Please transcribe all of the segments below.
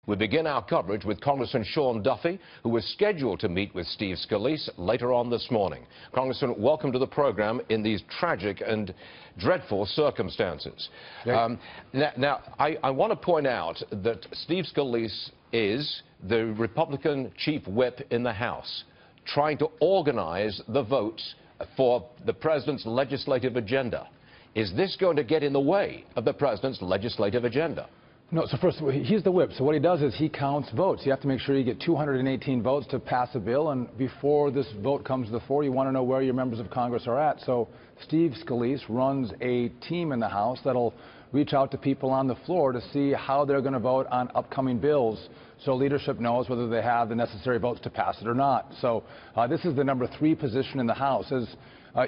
We begin our coverage with Congressman Sean Duffy, who was scheduled to meet with Steve Scalise later on this morning. Congressman, welcome to the program in these tragic and dreadful circumstances. Now, I want to point out that Steve Scalise is the Republican chief whip in the House, trying to organize the votes for the president's legislative agenda. Is this going to get in the way of the president's legislative agenda? No, so first, he's the whip. So what he does is he counts votes. You have to make sure you get 218 votes to pass a bill, and before this vote comes to the floor, you want to know where your members of Congress are at. So Steve Scalise runs a team in the House that'll reach out to people on the floor to see how they're going to vote on upcoming bills, so leadership knows whether they have the necessary votes to pass it or not. So this is the number 3 position in the House. As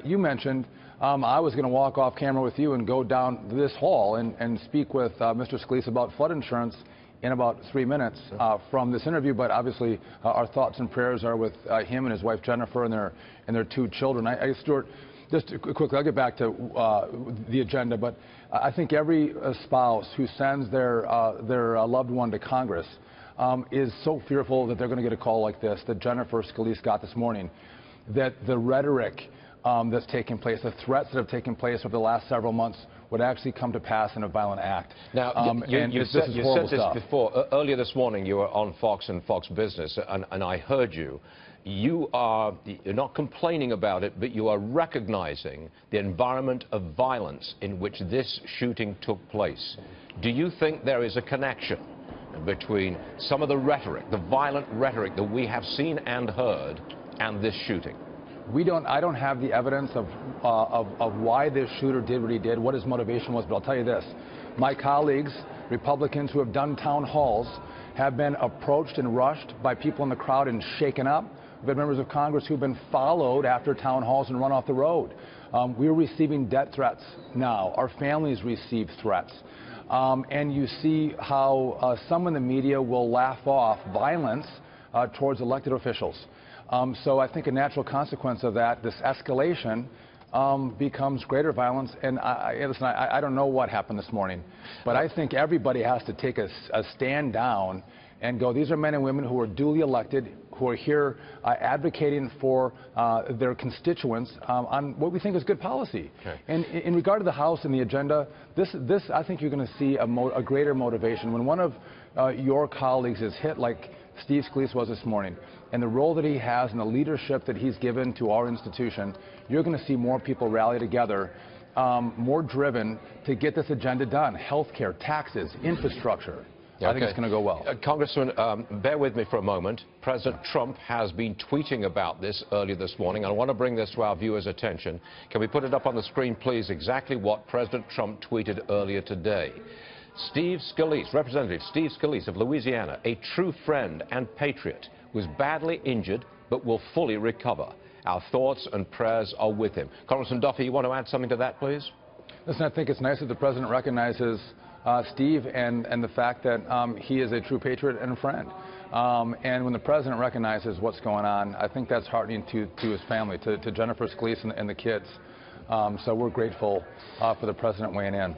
you mentioned, I was going to walk off camera with you and go down this hall and speak with Mr. Scalise about flood insurance in about 3 minutes from this interview, but obviously our thoughts and prayers are with him and his wife Jennifer and their 2 children. Stuart, just quickly, I'll get back to the agenda, but I think every spouse who sends their loved one to Congress is so fearful that they're going to get a call like this that Jennifer Scalise got this morning, that the rhetoric that's taken place, the threats that have taken place over the last several months would actually come to pass in a violent act. Now, you said this before. Earlier this morning, you were on Fox and Fox Business, and I heard you. You're not complaining about it, but you are recognizing the environment of violence in which this shooting took place. Do you think there is a connection between some of the rhetoric, the violent rhetoric that we have seen and heard, and this shooting? I don't have the evidence of why this shooter did what he did, what his motivation was, but I'll tell you this. My colleagues, Republicans who have done town halls, have been approached and rushed by people in the crowd and shaken up. We've had members of Congress who've been followed after town halls and run off the road. We're receiving death threats now. Our families receive threats. And you see how some in the media will laugh off violence towards elected officials. So I think a natural consequence of that, this escalation, becomes greater violence. And listen, I don't know what happened this morning, but I think everybody has to take a stand down and go, these are men and women who are duly elected, who are here advocating for their constituents on what we think is good policy. Okay. And in regard to the House and the agenda, this I think you're going to see a greater motivation. When one of your colleagues is hit like Steve Scalise was this morning, and the role that he has and the leadership that he's given to our institution, you're going to see more people rally together, more driven to get this agenda done. Healthcare, taxes, infrastructure. I think it's going to go well. Congressman, bear with me for a moment. President Trump has been tweeting about this earlier this morning. I want to bring this to our viewers' attention. Can we put it up on the screen, please, exactly what President Trump tweeted earlier today? Steve Scalise, Representative Steve Scalise of Louisiana, a true friend and patriot, was badly injured but will fully recover. Our thoughts and prayers are with him. Congressman Duffy, you want to add something to that, please? Listen, I think it's nice that the president recognizes Steve and the fact that he is a true patriot and a friend. And when the president recognizes what's going on, I think that's heartening to his family, to Jennifer Scalise and the kids. So we're grateful for the president weighing in.